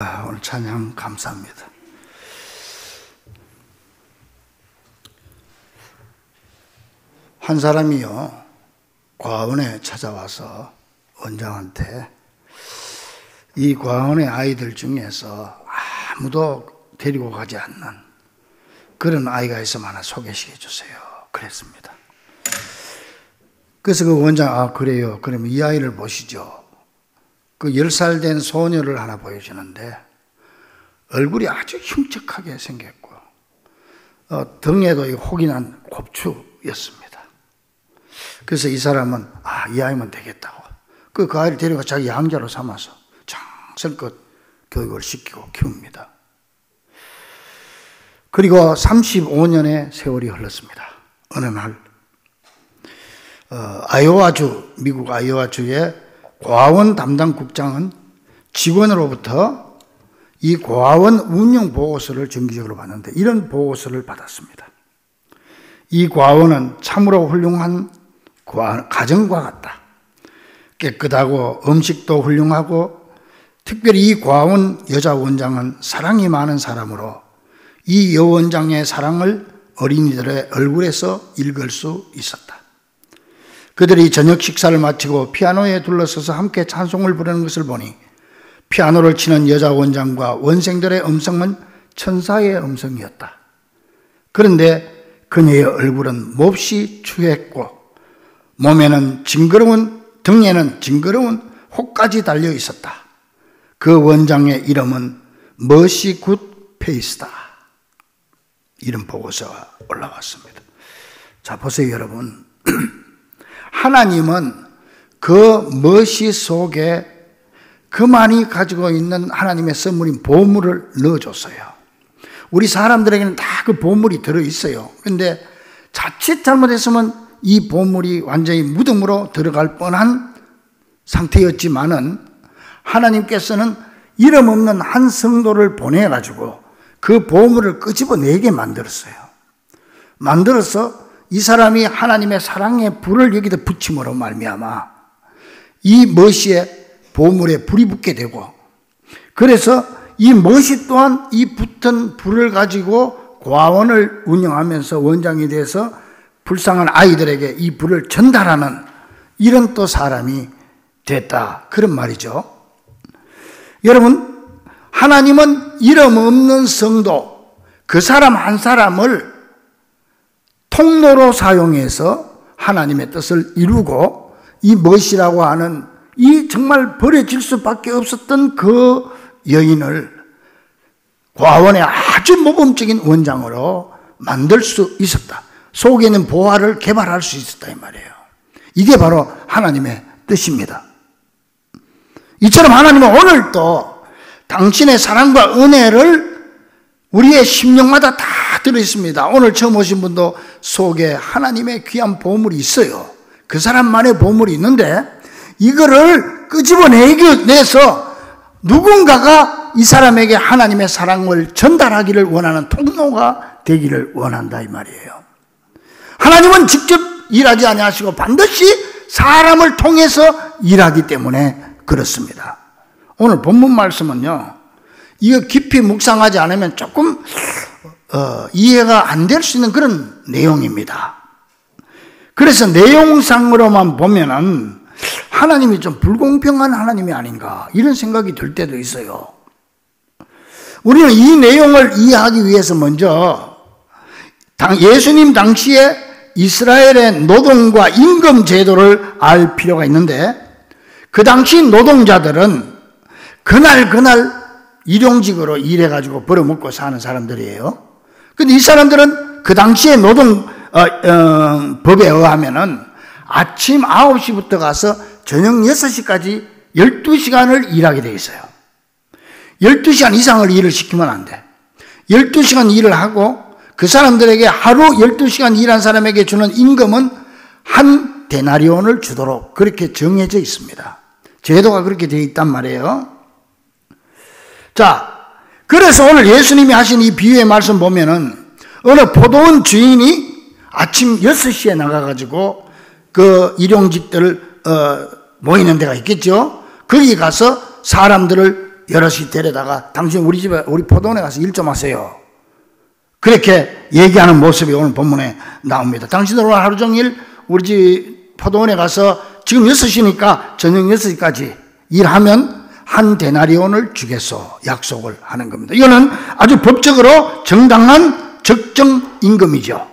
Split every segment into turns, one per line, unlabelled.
오늘 찬양 감사합니다. 한 사람이요, 과원에 찾아와서 원장한테 이 과원의 아이들 중에서 아무도 데리고 가지 않는 그런 아이가 있으면 하나 소개시켜 주세요. 그랬습니다. 그래서 그 원장, 그래요. 그러면 이 아이를 보시죠. 그 10살 된 소녀를 하나 보여주는데 얼굴이 아주 흉측하게 생겼고 등에도 혹이 난 곱추였습니다. 그래서 이 사람은 이 아이면 되겠다고 그 아이를 데려가 자기 양자로 삼아서 정성껏 교육을 시키고 키웁니다. 그리고 35년의 세월이 흘렀습니다. 어느 날 아이오와주, 미국 아이오와주의 고아원 담당 국장은 직원으로부터 이 고아원 운영 보고서를 정기적으로 받는데 이런 보고서를 받았습니다. 이 고아원은 참으로 훌륭한 가정과 같다. 깨끗하고 음식도 훌륭하고 특별히 이 고아원 여자 원장은 사랑이 많은 사람으로 이 여원장의 사랑을 어린이들의 얼굴에서 읽을 수 있었다. 그들이 저녁 식사를 마치고 피아노에 둘러서서 함께 찬송을 부르는 것을 보니 피아노를 치는 여자 원장과 원생들의 음성은 천사의 음성이었다. 그런데 그녀의 얼굴은 몹시 추했고 등에는 징그러운 혹까지 달려 있었다. 그 원장의 이름은 머시 굿 페이스다. 이런 보고서가 올라왔습니다. 자, 보세요, 여러분. 하나님은 그 머시 속에 그만이 가지고 있는 하나님의 선물인 보물을 넣어줬어요. 우리 사람들에게는 다 그 보물이 들어있어요. 그런데 자칫 잘못했으면 이 보물이 완전히 무덤으로 들어갈 뻔한 상태였지만은 하나님께서는 이름 없는 한 성도를 보내가지고 그 보물을 끄집어내게 만들었어요. 만들어서 이 사람이 하나님의 사랑의 불을 여기다 붙임으로 말미암아 이 머시의 보물에 불이 붙게 되고, 그래서 이 머시 또한 이 붙은 불을 가지고 고아원을 운영하면서 원장이 돼서 불쌍한 아이들에게 이 불을 전달하는 이런 또 사람이 됐다, 그런 말이죠. 여러분, 하나님은 이름 없는 성도, 그 사람 한 사람을 통로로 사용해서 하나님의 뜻을 이루고 이 머시라고 하는 이 정말 버려질 수밖에 없었던 그 여인을 고아원의 아주 모범적인 원장으로 만들 수 있었다. 속에 있는 보화를 개발할 수 있었다, 이 말이에요. 이게 바로 하나님의 뜻입니다. 이처럼 하나님은 오늘도 당신의 사랑과 은혜를 우리의 심령마다 다 들어있습니다. 오늘 처음 오신 분도 속에 하나님의 귀한 보물이 있어요. 그 사람만의 보물이 있는데 이거를 끄집어내서 누군가가 이 사람에게 하나님의 사랑을 전달하기를 원하는 통로가 되기를 원한다, 이 말이에요. 하나님은 직접 일하지 아니하시고 반드시 사람을 통해서 일하기 때문에 그렇습니다. 오늘 본문 말씀은요, 이거 깊이 묵상하지 않으면 조금 이해가 안 될 수 있는 그런 내용입니다. 그래서 내용상으로만 보면은 하나님이 좀 불공평한 하나님이 아닌가 이런 생각이 들 때도 있어요. 우리는 이 내용을 이해하기 위해서 먼저 예수님 당시에 이스라엘의 노동과 임금 제도를 알 필요가 있는데, 그 당시 노동자들은 그날 일용직으로 일해가지고 벌어먹고 사는 사람들이에요. 근데 이 사람들은 그 당시의 법에 의하면은 아침 9시부터 가서 저녁 6시까지 12시간을 일하게 돼 있어요. 12시간 이상을 일을 시키면 안 돼. 12시간 일을 하고 그 사람들에게 하루 12시간 일한 사람에게 주는 임금은 한 데나리온을 주도록 그렇게 정해져 있습니다. 제도가 그렇게 되어 있단 말이에요. 자, 그래서 오늘 예수님이 하신 이 비유의 말씀 보면은 어느 포도원 주인이 아침 6시에 나가가지고 그 일용직들 모이는 데가 있겠죠. 거기 가서 사람들을 여럿이 데려다가 당신 우리 집에 우리 포도원에 가서 일 좀 하세요. 그렇게 얘기하는 모습이 오늘 본문에 나옵니다. 당신들 오늘 하루 종일 우리 집 포도원에 가서 지금 6시니까 저녁 6시까지 일하면 한 데나리온을 주겠소 약속을 하는 겁니다. 이거는 아주 법적으로 정당한 적정 임금이죠.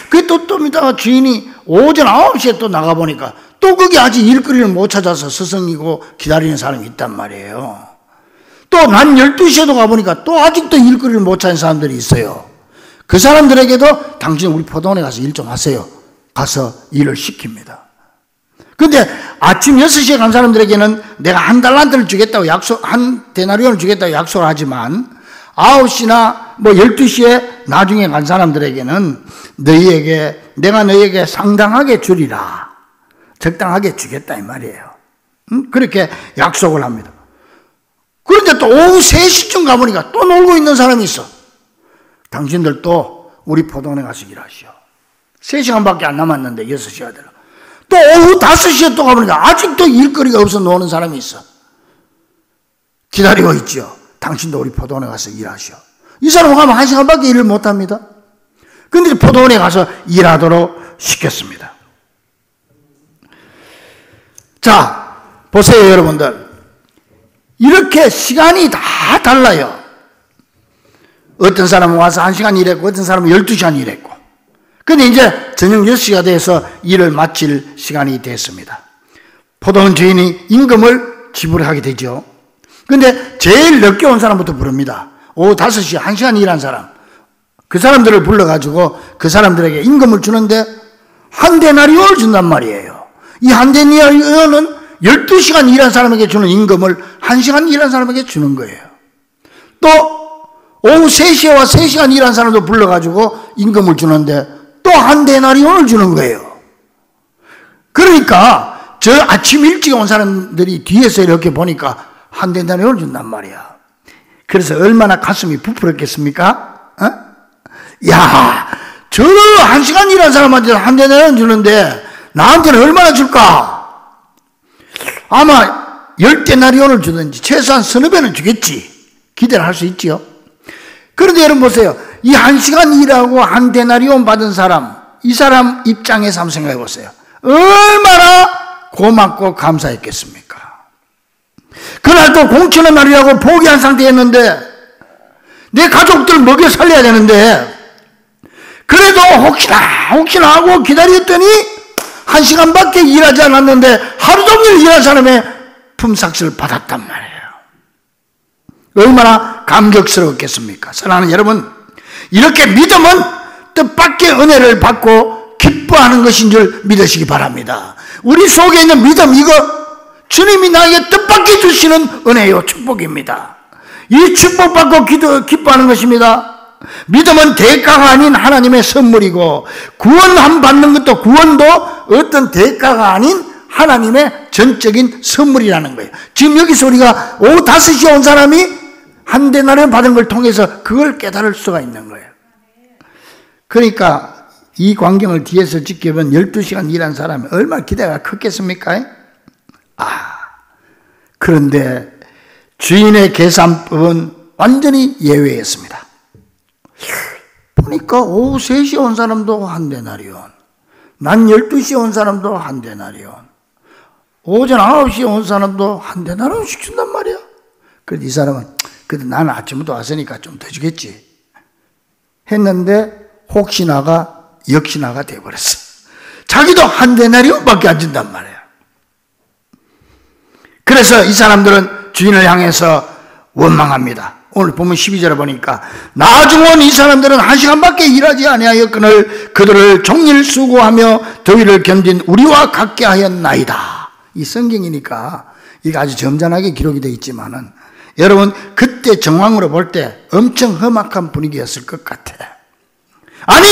그게 좀 이따가 주인이 오전 9시에 또 나가보니까 또 거기 아직 일거리를 못 찾아서 서성이고 기다리는 사람이 있단 말이에요. 또 난 12시에도 가보니까 또 아직도 일거리를 못 찾는 사람들이 있어요. 그 사람들에게도 당신 우리 포도원에 가서 일 좀 하세요. 가서 일을 시킵니다. 근데 아침 6시에 간 사람들에게는 내가 한 달란트를 주겠다고 한 데나리온을 주겠다고 약속을 하지만 9시나 뭐 12시에 나중에 간 사람들에게는 내가 너희에게 상당하게 주리라. 적당하게 주겠다 이 말이에요. 그렇게 약속을 합니다. 그런데 또 오후 3시쯤 가보니까 또 놀고 있는 사람이 있어. 당신들 또 우리 포도원에 가서 일하시오. 3시간밖에 안 남았는데 6시가 되라. 또 오후 5시에 또 가보니까 아직도 일거리가 없어 노는 사람이 있어. 기다리고 있죠. 당신도 우리 포도원에 가서 일하시오. 이 사람은 가면 1시간밖에 일을 못합니다. 그런데 포도원에 가서 일하도록 시켰습니다. 자, 보세요 여러분들. 이렇게 시간이 다 달라요. 어떤 사람은 와서 1시간 일했고 어떤 사람은 12시간 일했고. 근데 이제 저녁 6시가 돼서 일을 마칠 시간이 됐습니다. 포도원 주인이 임금을 지불하게 되죠. 근데 제일 늦게 온 사람부터 부릅니다. 오후 5시 1시간 일한 사람. 그 사람들을 불러가지고 그 사람들에게 임금을 주는데 한 데나리온을 준단 말이에요. 이 한 데나리온은 12시간 일한 사람에게 주는 임금을 1시간 일한 사람에게 주는 거예요. 또 오후 3시에 3시간 일한 사람도 불러가지고 임금을 주는데 또 한 데나리온을 주는 거예요. 그러니까 저 아침 일찍 온 사람들이 뒤에서 이렇게 보니까 한 데나리온을 준단 말이야. 그래서 얼마나 가슴이 부풀었겠습니까? 어? 야, 저 1시간 일한 사람한테 한 데나리온 주는데 나한테는 얼마나 줄까? 아마 10데나리온을 주든지 최소한 서너 배는 주겠지. 기대를 할 수 있지요. 그런데 여러분 보세요. 이 1시간 일하고 한 데나리온 받은 사람, 이 사람 입장에서 한번 생각해 보세요. 얼마나 고맙고 감사했겠습니까? 그날 또 공천의 날이라고 포기한 상태였는데 내 가족들 먹여 살려야 되는데 그래도 혹시나 하고 기다렸더니 1시간밖에 일하지 않았는데 하루 종일 일한 사람의 품삯을 받았단 말이에요. 얼마나 감격스러웠겠습니까? 사랑하는 여러분, 이렇게 믿음은 뜻밖의 은혜를 받고 기뻐하는 것인 줄 믿으시기 바랍니다. 우리 속에 있는 믿음, 이거 주님이 나에게 뜻밖의 주시는 은혜요 축복입니다. 이 축복받고 기뻐하는 것입니다. 믿음은 대가가 아닌 하나님의 선물이고 구원 받는 것도 구원도 어떤 대가가 아닌 하나님의 전적인 선물이라는 거예요. 지금 여기서 우리가 오후 5시에 온 사람이 한 데나리온 받은 걸 통해서 그걸 깨달을 수가 있는 거예요. 그러니까 이 광경을 뒤에서 지켜본 12시간 일한 사람이 얼마나 기대가 컸겠습니까? 그런데 주인의 계산법은 완전히 예외였습니다. 보니까 오후 3시에 온 사람도 한 데나리온, 난 12시에 온 사람도 한 데나리온, 오전 9시에 온 사람도 한 데나리온씩 준단 말이야. 그래도 이 사람은 그래도 나는 아침부터 왔으니까 좀 더 주겠지 했는데 혹시나가 역시나가 돼버렸어. 자기도 한 데나리온밖에 안 준단 말이야. 그래서 이 사람들은 주인을 향해서 원망합니다. 오늘 보면 12절에 보니까 나중 온 이 사람들은 1시간밖에 일하지 아니하였거늘 그들을 종일 수고하며 더위를 견딘 우리와 같게 하였나이다. 이 성경이니까 이게 아주 점잖하게 기록이 되어 있지만은 여러분 그때 정황으로 볼 때 엄청 험악한 분위기였을 것 같아. 아니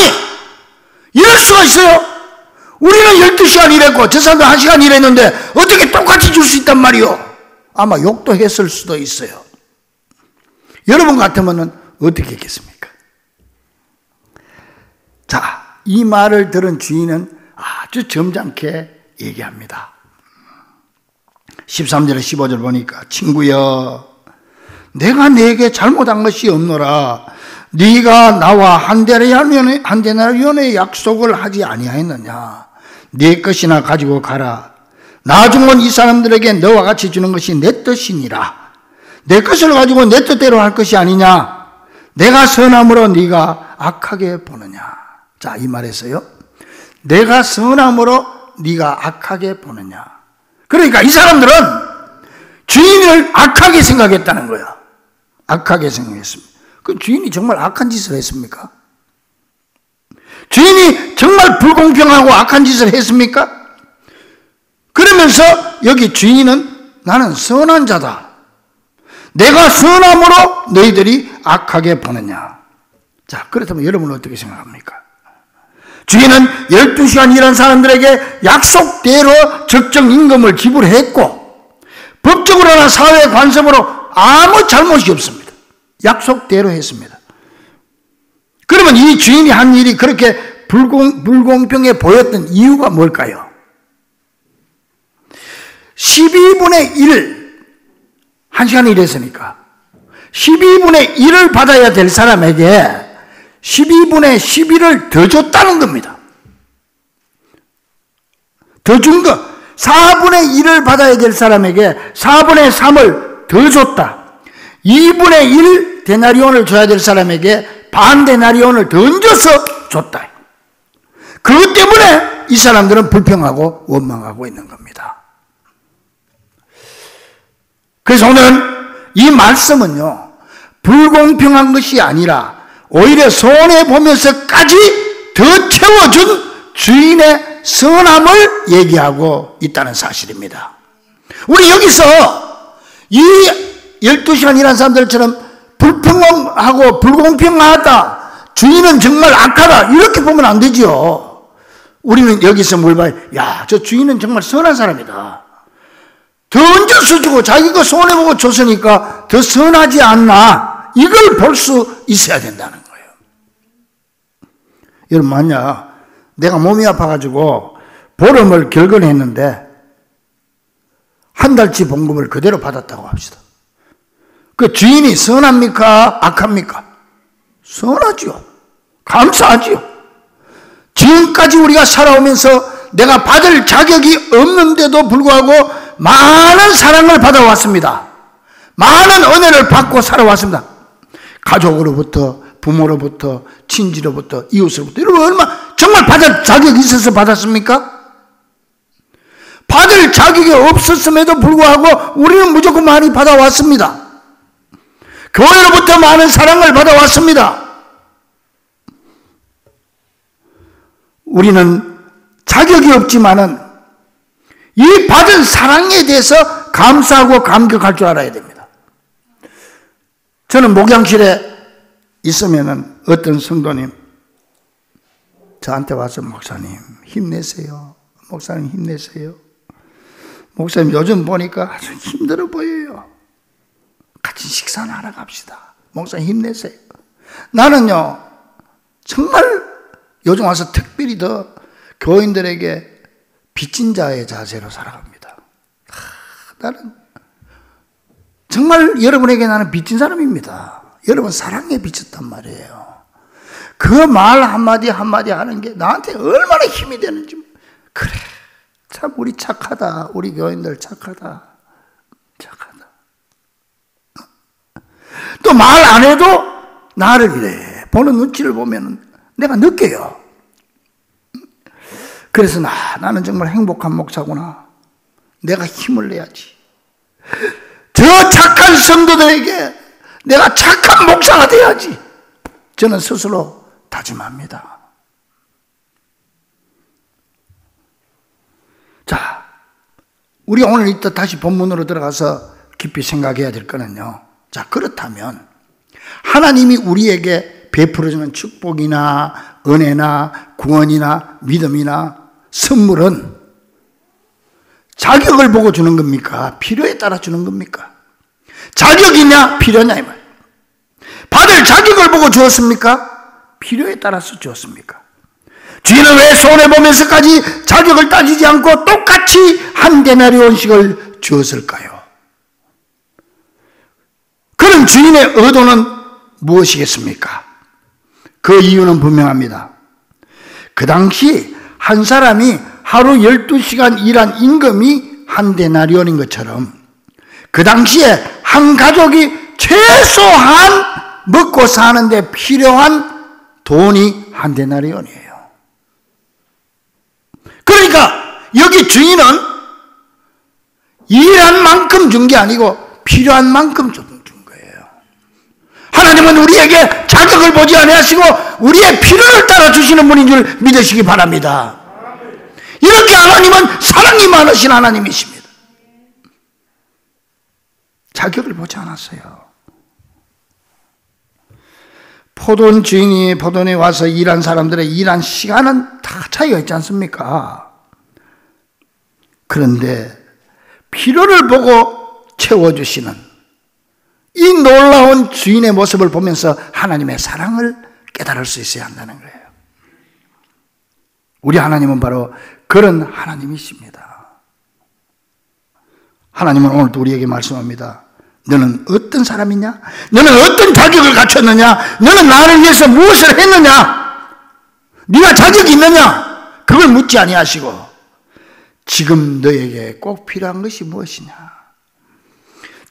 이럴 수가 있어요? 우리는 12시간 일했고 저 사람도 1시간 일했는데 어떻게 똑같이 줄 수 있단 말이요? 아마 욕도 했을 수도 있어요. 여러분 같으면 어떻게 했겠습니까? 자, 이 말을 들은 주인은 아주 점잖게 얘기합니다. 13절 15절 보니까 친구여 내가 네게 잘못한 것이 없노라. 네가 나와 한 데나리온의 약속을 하지 아니하였느냐. 네 것이나 가지고 가라. 나중은 이 사람들에게 너와 같이 주는 것이 내 뜻이니라. 내 것을 가지고 내 뜻대로 할 것이 아니냐. 내가 선함으로 네가 악하게 보느냐. 자, 이 말에서요. 내가 선함으로 네가 악하게 보느냐. 그러니까 이 사람들은 주인을 악하게 생각했다는 거야. 악하게 생각했습니다. 그 주인이 정말 악한 짓을 했습니까? 주인이 정말 불공평하고 악한 짓을 했습니까? 그러면서 여기 주인은 나는 선한 자다. 내가 선함으로 너희들이 악하게 보느냐. 자, 그렇다면 여러분은 어떻게 생각합니까? 주인은 12시간 일한 사람들에게 약속대로 적정 임금을 지불했고 법적으로나 사회 관습으로 아무 잘못이 없습니다. 약속대로 했습니다. 그러면 이 주인이 한 일이 그렇게 불공평해 보였던 이유가 뭘까요? 12분의 1, 1시간에 일했으니까 12분의 1을 받아야 될 사람에게 12분의 11을 더 줬다는 겁니다. 더 준 거. 4분의 1을 받아야 될 사람에게 4분의 3을 더 줬다. 2분의 1 데나리온을 줘야 될 사람에게 반 데나리온을 더 얹어서 줬다. 그것 때문에 이 사람들은 불평하고 원망하고 있는 겁니다. 그래서 오늘 이 말씀은요, 불공평한 것이 아니라 오히려 손해보면서까지 더 채워준 주인의 선함을 얘기하고 있다는 사실입니다. 우리 여기서 이 12시간 일한 사람들처럼 불평하고 불공평하다, 주인은 정말 악하다, 이렇게 보면 안 되죠. 우리는 여기서 뭘 봐요? 야, 저 주인은 정말 선한 사람이다. 더 얹어서 주고 자기가 손해보고 줬으니까 더 선하지 않나, 이걸 볼 수 있어야 된다는 거예요. 여러분, 만약 내가 몸이 아파가지고 보름을 결근했는데 한 달치 봉급을 그대로 받았다고 합시다. 그 주인이 선합니까? 악합니까? 선하죠. 감사하죠. 지금까지 우리가 살아오면서 내가 받을 자격이 없는데도 불구하고 많은 사랑을 받아왔습니다. 많은 은혜를 받고 살아왔습니다. 가족으로부터, 부모로부터, 친지로부터, 이웃으로부터. 여러분, 얼마 정말 받을 자격이 있어서 받았습니까? 받을 자격이 없었음에도 불구하고 우리는 무조건 많이 받아왔습니다. 교회로부터 많은 사랑을 받아왔습니다. 우리는 자격이 없지만은 이 받은 사랑에 대해서 감사하고 감격할 줄 알아야 됩니다. 저는 목양실에 있으면은 어떤 성도님 저한테 와서 목사님 힘내세요. 목사님 힘내세요. 목사님 요즘 보니까 아주 힘들어 보여요. 같이 식사나 하러 갑시다. 목사님 힘내세요. 나는요 정말 요즘 와서 특별히 더 교인들에게 빚진 자의 자세로 살아갑니다. 나는 정말 여러분에게 나는 빚진 사람입니다. 여러분 사랑에 빚졌단 말이에요. 그 말 한마디 한마디 하는 게 나한테 얼마나 힘이 되는지. 그래, 참 우리 착하다. 우리 교인들 착하다. 착하다. 또 말 안 해도 나를 이래 보는 눈치를 보면 내가 느껴요. 그래서 나는 정말 행복한 목사구나. 내가 힘을 내야지. 저 착한 성도들에게 내가 착한 목사가 돼야지. 저는 스스로 다짐합니다. 자, 우리 오늘 이따 다시 본문으로 들어가서 깊이 생각해야 될 거는요. 자, 그렇다면 하나님이 우리에게 베풀어주는 축복이나 은혜나 구원이나 믿음이나 선물은 자격을 보고 주는 겁니까? 필요에 따라 주는 겁니까? 자격이냐 필요냐 이 말. 받을 자격을 보고 주었습니까? 필요에 따라서 주었습니까? 주인은 왜 손해보면서까지 자격을 따지지 않고 똑같이 한 데나리온씩을 주었을까요? 그런 주인의 의도는 무엇이겠습니까? 그 이유는 분명합니다. 그 당시 한 사람이 하루 12시간 일한 임금이 한 데나리온인 것처럼 그 당시에 한 가족이 최소한 먹고 사는데 필요한 돈이 한 데나리온이에요. 그러니까 여기 주인은 일한 만큼 준 게 아니고 필요한 만큼 준 거예요. 하나님은 우리에게 자격을 보지 아니하시고 우리의 필요를 따라 주시는 분인 줄 믿으시기 바랍니다. 이렇게 하나님은 사랑이 많으신 하나님이십니다. 자격을 보지 않았어요. 포도원 주인이 포도원에 와서 일한 사람들의 일한 시간은 다 차이가 있지 않습니까? 그런데 필요를 보고 채워주시는 이 놀라운 주인의 모습을 보면서 하나님의 사랑을 깨달을 수 있어야 한다는 거예요. 우리 하나님은 바로 그런 하나님이십니다. 하나님은 오늘도 우리에게 말씀합니다. 너는 어떤 사람이냐? 너는 어떤 자격을 갖췄느냐? 너는 나를 위해서 무엇을 했느냐? 네가 자격이 있느냐? 그걸 묻지 아니하시고 지금 너에게 꼭 필요한 것이 무엇이냐?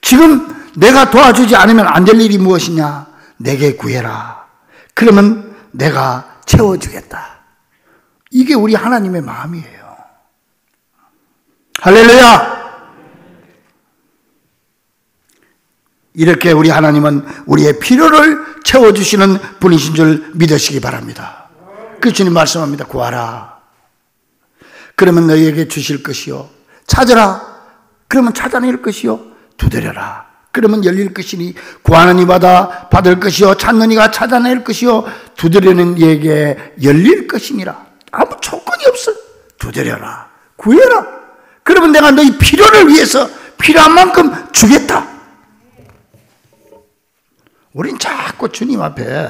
지금 내가 도와주지 않으면 안 될 일이 무엇이냐? 내게 구해라. 그러면 내가 채워주겠다. 이게 우리 하나님의 마음이에요. 할렐루야! 이렇게 우리 하나님은 우리의 필요를 채워주시는 분이신 줄 믿으시기 바랍니다. 그 주님 말씀합니다. 구하라. 그러면 너희에게 주실 것이요. 찾으라. 그러면 찾아낼 것이요. 두드려라. 그러면 열릴 것이니 구하는 이마다 받을 것이요. 찾는 이가 찾아낼 것이요. 두드리는 이에게 열릴 것이니라. 아무 조건이 없어. 두드려라. 구해라. 그러면 내가 너희 필요를 위해서 필요한 만큼 주겠다. 우린 자꾸 주님 앞에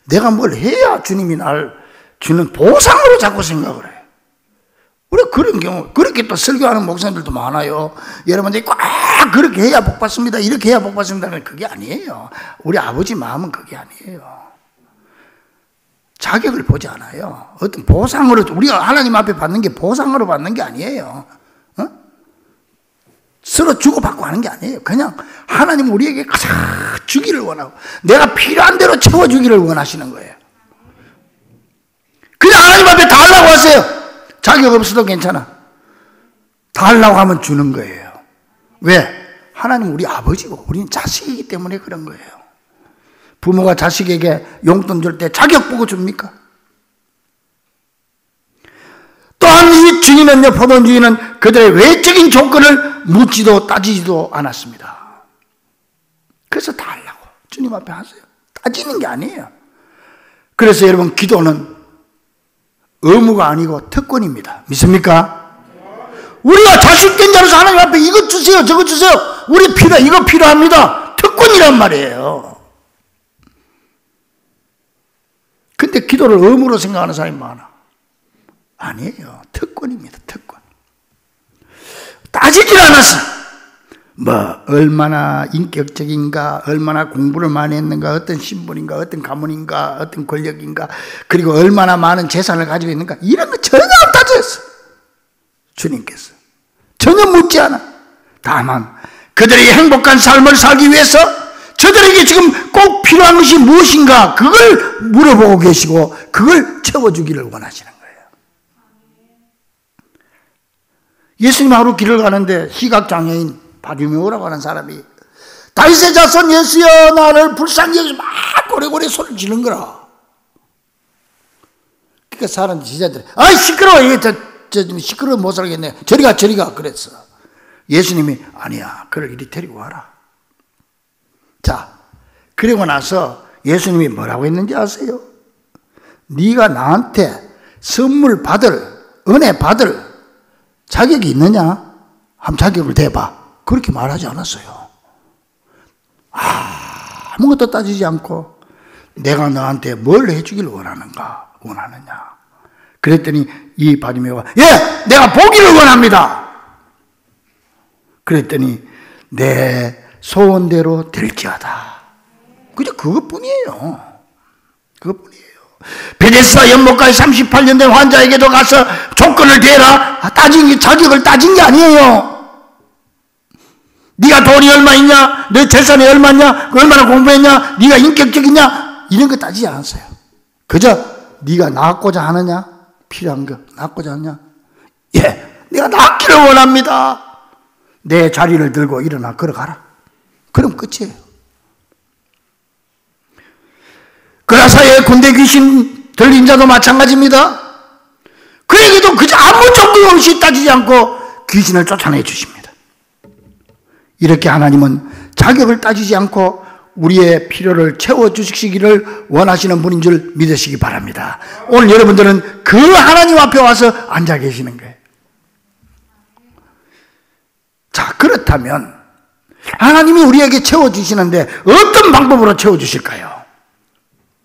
내가 뭘 해야 주님이 날 주는 보상으로 자꾸 생각을 해요. 우리 그런 경우, 그렇게 또 설교하는 목사님들도 많아요. 여러분들이 꼭 그렇게 해야 복 받습니다. 이렇게 해야 복 받습니다. 그게 아니에요. 우리 아버지 마음은 그게 아니에요. 자격을 보지 않아요. 어떤 보상으로, 우리가 하나님 앞에 받는 게 보상으로 받는 게 아니에요. 서로 주고받고 하는 게 아니에요. 그냥 하나님 우리에게 가장 주기를 원하고 내가 필요한 대로 채워주기를 원하시는 거예요. 그냥 하나님 앞에 다 하려고 하세요. 자격 없어도 괜찮아. 다 하려고 하면 주는 거예요. 왜? 하나님 우리 아버지고 우리는 자식이기 때문에 그런 거예요. 부모가 자식에게 용돈 줄 때 자격 보고 줍니까? 또한 이 주인은요, 포도원 주인은 그들의 외적인 조건을 묻지도 따지지도 않았습니다. 그래서 다 하려고 주님 앞에 하세요. 따지는 게 아니에요. 그래서 여러분 기도는 의무가 아니고 특권입니다. 믿습니까? 우리가 자식된 자로서 하나님 앞에 이것 주세요, 저것 주세요. 우리 이거 필요합니다. 특권이란 말이에요. 근데 기도를 의무로 생각하는 사람이 많아. 아니에요. 특권입니다. 특권. 따지질 않았어. 얼마나 인격적인가, 얼마나 공부를 많이 했는가, 어떤 신분인가, 어떤 가문인가, 어떤 권력인가, 그리고 얼마나 많은 재산을 가지고 있는가, 이런 거 전혀 안 따졌어. 주님께서. 전혀 묻지 않아. 다만, 그들에게 행복한 삶을 살기 위해서 저들에게 지금 꼭 필요한 것이 무엇인가, 그걸 물어보고 계시고, 그걸 채워주기를 원하시는 거예요. 예수님 하루 길을 가는데 시각장애인 바디메오라고 하는 사람이 다윗의 자손 예수여 나를 불쌍히 여기서 막 고래고래 소리를 지르는 거라. 그러니까 사람 지자들이 아이 시끄러워, 이게 좀 시끄러워 못 살겠네, 저리가 그랬어. 예수님이 아니야, 그를 이리 데리고 와라. 자, 그리고 나서 예수님이 뭐라고 했는지 아세요? 네가 나한테 선물 받을, 은혜 받을 자격이 있느냐? 한번 자격을 대봐. 그렇게 말하지 않았어요. 아무것도 따지지 않고 내가 너한테 뭘 해주길 원하느냐? 그랬더니 이 바디메오가 예, 내가 보기를 원합니다. 그랬더니 내 소원대로 될지어다. 그저 그것뿐이에요. 그것뿐이에요. 베데스다 연못가에 38년 된 환자에게도 가서 조건을 대라 자격을 따진 게 아니에요. 네가 돈이 얼마 있냐, 내 재산이 얼마 있냐, 얼마나 공부했냐, 네가 인격적이냐, 이런 거 따지지 않았어요. 그저 네가 낫고자 하느냐, 필요한 거 낫고자 하느냐, 예, 내가 낫기를 원합니다. 내 자리를 들고 일어나 걸어가라. 그럼 끝이에요. 그라사의 군대 귀신 들린 자도 마찬가지입니다. 그에게도 그저 아무 조건 없이 따지지 않고 귀신을 쫓아내 주십니다. 이렇게 하나님은 자격을 따지지 않고 우리의 필요를 채워주시기를 원하시는 분인 줄 믿으시기 바랍니다. 오늘 여러분들은 그 하나님 앞에 와서 앉아 계시는 거예요. 자, 그렇다면 하나님이 우리에게 채워주시는데 어떤 방법으로 채워주실까요?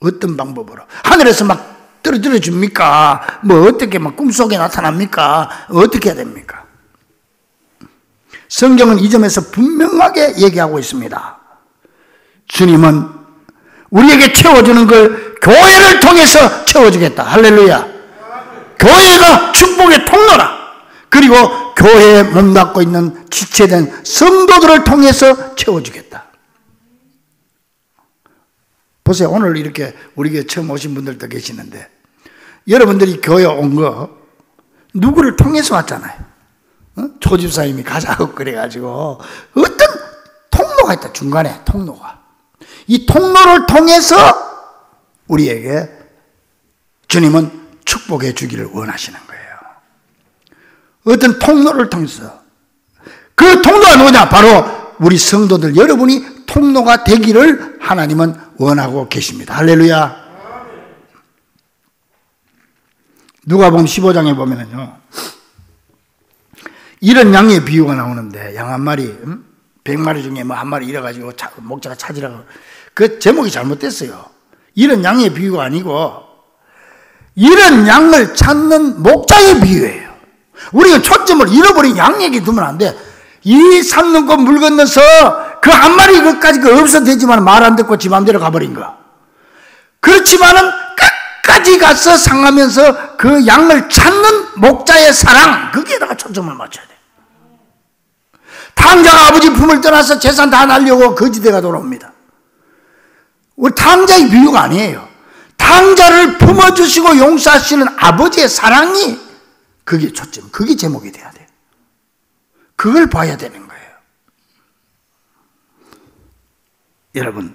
어떤 방법으로? 하늘에서 막 떨어뜨려 줍니까? 뭐 어떻게 막 꿈속에 나타납니까? 어떻게 해야 됩니까? 성경은 이 점에서 분명하게 얘기하고 있습니다. 주님은 우리에게 채워주는 걸 교회를 통해서 채워주겠다. 할렐루야. 교회가 축복의 통로라. 그리고 교회에 몸담고 있는 지체된 성도들을 통해서 채워주겠다. 보세요. 오늘 이렇게 우리 교회 처음 오신 분들도 계시는데 여러분들이 교회 온 거 누구를 통해서 왔잖아요. 조집사님이 가자고 그래가지고 어떤 통로가 있다. 중간에 통로가. 이 통로를 통해서 우리에게 주님은 축복해 주기를 원하시는 거예요. 어떤 통로를 통해서. 그 통로가 뭐냐? 바로 우리 성도들 여러분이 통로가 되기를 하나님은 원하고 계십니다. 할렐루야. 누가복음 15장에 보면은요, 이런 양의 비유가 나오는데, 양 한 마리, 100마리 중에 뭐 한 마리 잃어가지고 목자가 찾으라고. 그 제목이 잘못됐어요. 이런 양의 비유가 아니고, 이런 양을 찾는 목자의 비유예요. 우리가 초점을 잃어버린 양에게 두면 안 돼. 이 산 넘고 물 건너서 그 한 마리 그까지 없어되지만 말 안 듣고 지 맘대로 가버린 거. 그렇지만은 끝까지 가서 상하면서 그 양을 찾는 목자의 사랑, 거기에다가 초점을 맞춰야 돼. 탕자가 아버지 품을 떠나서 재산 다 날려고 거지대가 돌아옵니다. 우리 탕자의 비유가 아니에요. 탕자를 품어주시고 용서하시는 아버지의 사랑이 그게 초점, 그게 제목이 돼야 돼요. 그걸 봐야 되는 거예요. 여러분,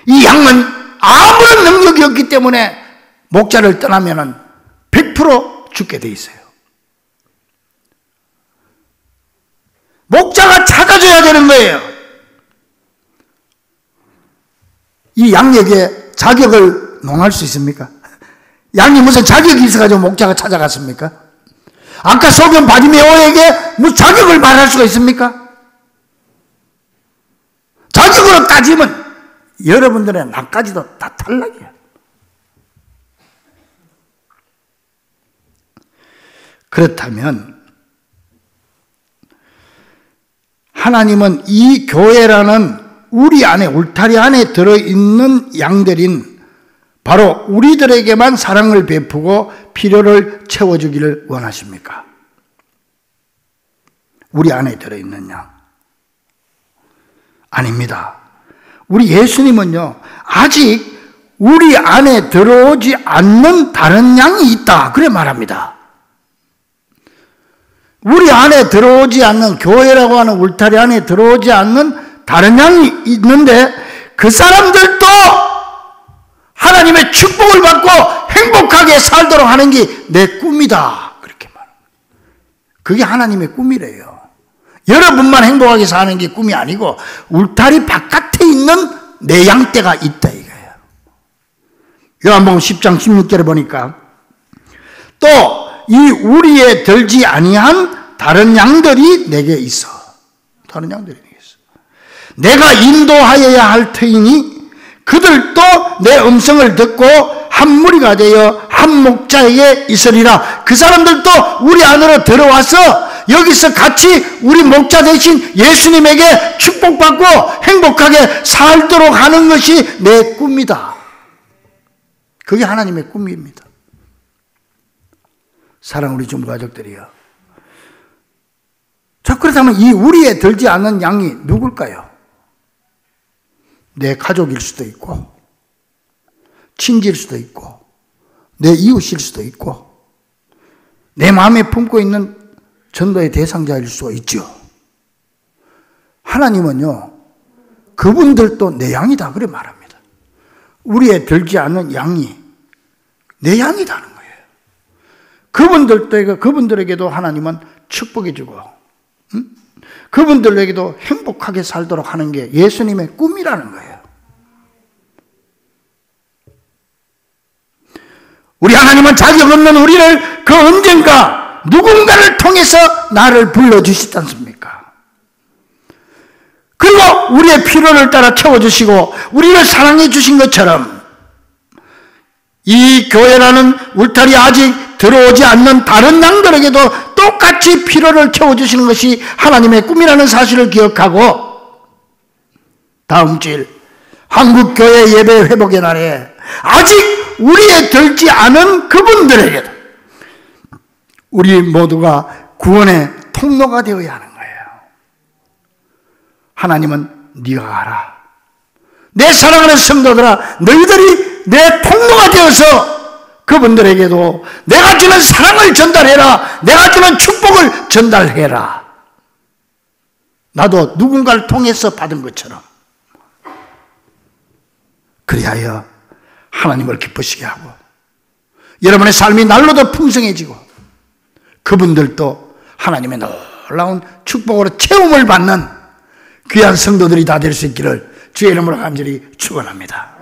이 양은 아무런 능력이 없기 때문에 목자를 떠나면은 100% 죽게 돼 있어요. 목자가 찾아줘야 되는 거예요. 이 양에게 자격을 논할 수 있습니까? 양이 무슨 자격이 있어가지고 목자가 찾아갔습니까? 아까 소변 바디메오에게 무슨 자격을 말할 수가 있습니까? 자격으로 따지면 여러분들의 나까지도 다 탈락이야. 그렇다면 하나님은 이 교회라는 우리 안에, 울타리 안에 들어있는 양들인 바로 우리들에게만 사랑을 베푸고 필요를 채워주기를 원하십니까? 우리 안에 들어있는 양. 아닙니다. 우리 예수님은요, 아직 우리 안에 들어오지 않는 다른 양이 있다. 그래 말합니다. 우리 안에 들어오지 않는, 교회라고 하는 울타리 안에 들어오지 않는 다른 양이 있는데 그 사람들도 하나님의 축복을 받고 행복하게 살도록 하는 게 내 꿈이다. 그렇게 말합니다. 그게 하나님의 꿈이래요. 여러분만 행복하게 사는 게 꿈이 아니고 울타리 바깥에 있는 내 양떼가 있다 이거예요. 요한복음 10장 16절에 보니까 또 이 우리에 들지 아니한 다른 양들이 내게 있어. 다른 양들이 내게 있어. 내가 인도하여야 할 터이니 그들도 내 음성을 듣고 한 무리가 되어 한 목자에게 있으리라. 그 사람들도 우리 안으로 들어와서 여기서 같이 우리 목자 대신 예수님에게 축복받고 행복하게 살도록 하는 것이 내 꿈이다. 그게 하나님의 꿈입니다. 사랑 우리 좀 가족들이요. 자, 그렇다면 이 우리에 들지 않는 양이 누굴까요? 내 가족일 수도 있고, 친지일 수도 있고, 내 이웃일 수도 있고, 내 마음에 품고 있는 전도의 대상자일 수가 있죠. 하나님은요, 그분들도 내 양이다 그래 말합니다. 우리에 들지 않는 양이 내 양이다는 거예요. 그분들에게도 하나님은 축복해 주고, 그분들에게도 행복하게 살도록 하는 게 예수님의 꿈이라는 거예요. 우리 하나님은 자격 없는 우리를 그 언젠가 누군가를 통해서 나를 불러주시지 않습니까? 그리고 우리의 필요를 따라 채워주시고 우리를 사랑해 주신 것처럼 이 교회라는 울타리 아직 들어오지 않는 다른 양들에게도 똑같이 필요를 채워주시는 것이 하나님의 꿈이라는 사실을 기억하고 다음 주일 한국교회 예배 회복의 날에 아직 우리에 들지 않은 그분들에게도 우리 모두가 구원의 통로가 되어야 하는 거예요. 하나님은 네가 가라. 내 사랑하는 성도들아, 너희들이 내 통로가 되어서 그분들에게도 내가 주는 사랑을 전달해라. 내가 주는 축복을 전달해라. 나도 누군가를 통해서 받은 것처럼 그리하여 하나님을 기쁘시게 하고 여러분의 삶이 날로도 풍성해지고 그분들도 하나님의 놀라운 축복으로 체험을 받는 귀한 성도들이 다 될 수 있기를 주의 이름으로 간절히 축원합니다.